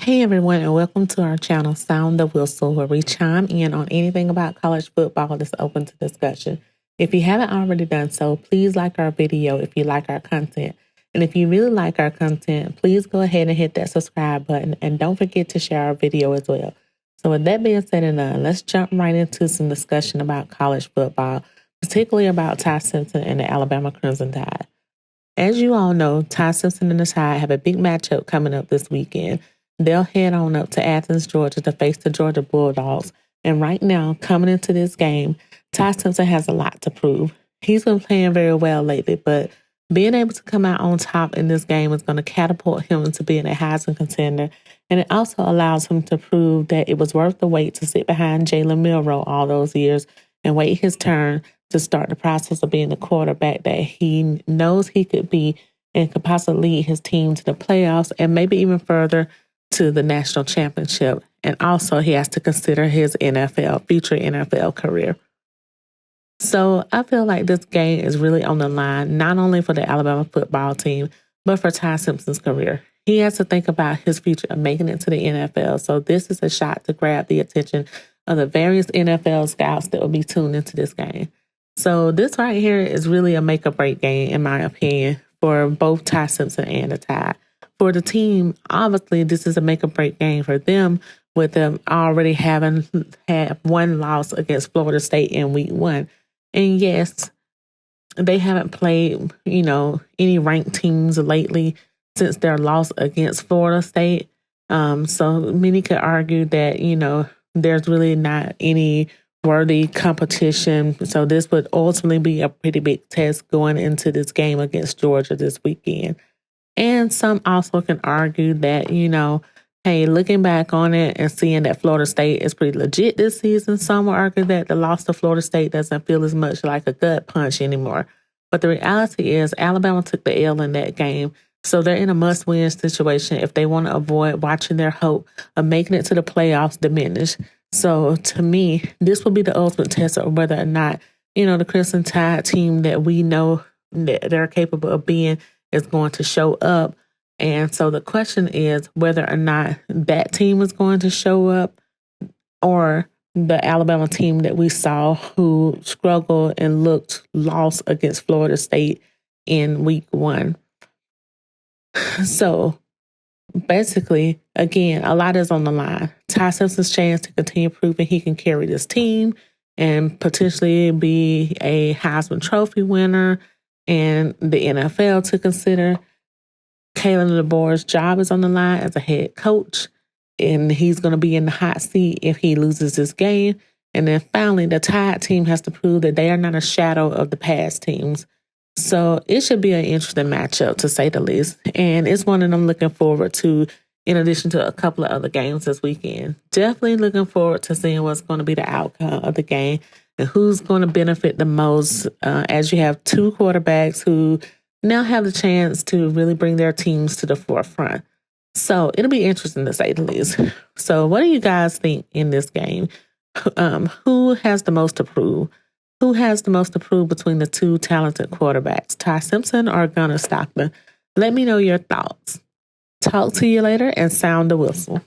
Hey everyone, and welcome to our channel, Sound the Whistle, where we chime in on anything about college football that's open to discussion. If you haven't already done so, please like our video if you like our content. And if you really like our content, please go ahead and hit that subscribe button and don't forget to share our video as well. So with that being said and done, let's jump right into some discussion about college football, particularly about Ty Simpson and the Alabama Crimson Tide. As you all know, Ty Simpson and the Tide have a big matchup coming up this weekend. They'll head on up to Athens, Georgia to face the Georgia Bulldogs. And right now, coming into this game, Ty Simpson has a lot to prove. He's been playing very well lately, but being able to come out on top in this game is going to catapult him into being a Heisman contender. And it also allows him to prove that it was worth the wait to sit behind Jalen Milroe all those years and wait his turn to start the process of being the quarterback that he knows he could be and could possibly lead his team to the playoffs and maybe even further to the national championship. And also he has to consider his future NFL career. So I feel like this game is really on the line, not only for the Alabama football team, but for Ty Simpson's career. He has to think about his future of making it to the NFL. So this is a shot to grab the attention of the various NFL scouts that will be tuned into this game. So this right here is really a make or break game, in my opinion, for both Ty Simpson and the Tide. For the team, obviously, this is a make or break game for them, with them already having had one loss against Florida State in week 1. And yes, they haven't played, any ranked teams lately since their loss against Florida State. So many could argue that, there's really not any worthy competition. So this would ultimately be a pretty big test going into this game against Georgia this weekend. And some also can argue that, hey, looking back on it and seeing that Florida State is pretty legit this season, some will argue that the loss to Florida State doesn't feel as much like a gut punch anymore. But the reality is Alabama took the L in that game. So they're in a must-win situation if they want to avoid watching their hope of making it to the playoffs diminish. So to me, this will be the ultimate test of whether or not, the Crimson Tide team that we know that they're capable of being is going to show up. And so the question is whether or not that team is going to show up, or the Alabama team that we saw who struggled and looked lost against Florida State in week 1. So basically, again, a lot is on the line. Ty Simpson's chance to continue proving he can carry this team and potentially be a Heisman Trophy winner, and the NFL to consider. Kalen DeBoer's job is on the line as a head coach, and he's going to be in the hot seat if he loses this game. And then finally, the Tide team has to prove that they are not a shadow of the past teams. So it should be an interesting matchup, to say the least. And it's one that I'm looking forward to, in addition to a couple of other games this weekend. Definitely looking forward to seeing what's going to be the outcome of the game and who's going to benefit the most, as you have two quarterbacks who now have the chance to really bring their teams to the forefront. So it'll be interesting, to say the least. So what do you guys think in this game? Who has the most to prove? Who has the most to prove between the two talented quarterbacks, Ty Simpson or Gunnar Stockton? Let me know your thoughts. Talk to you later, and sound the whistle.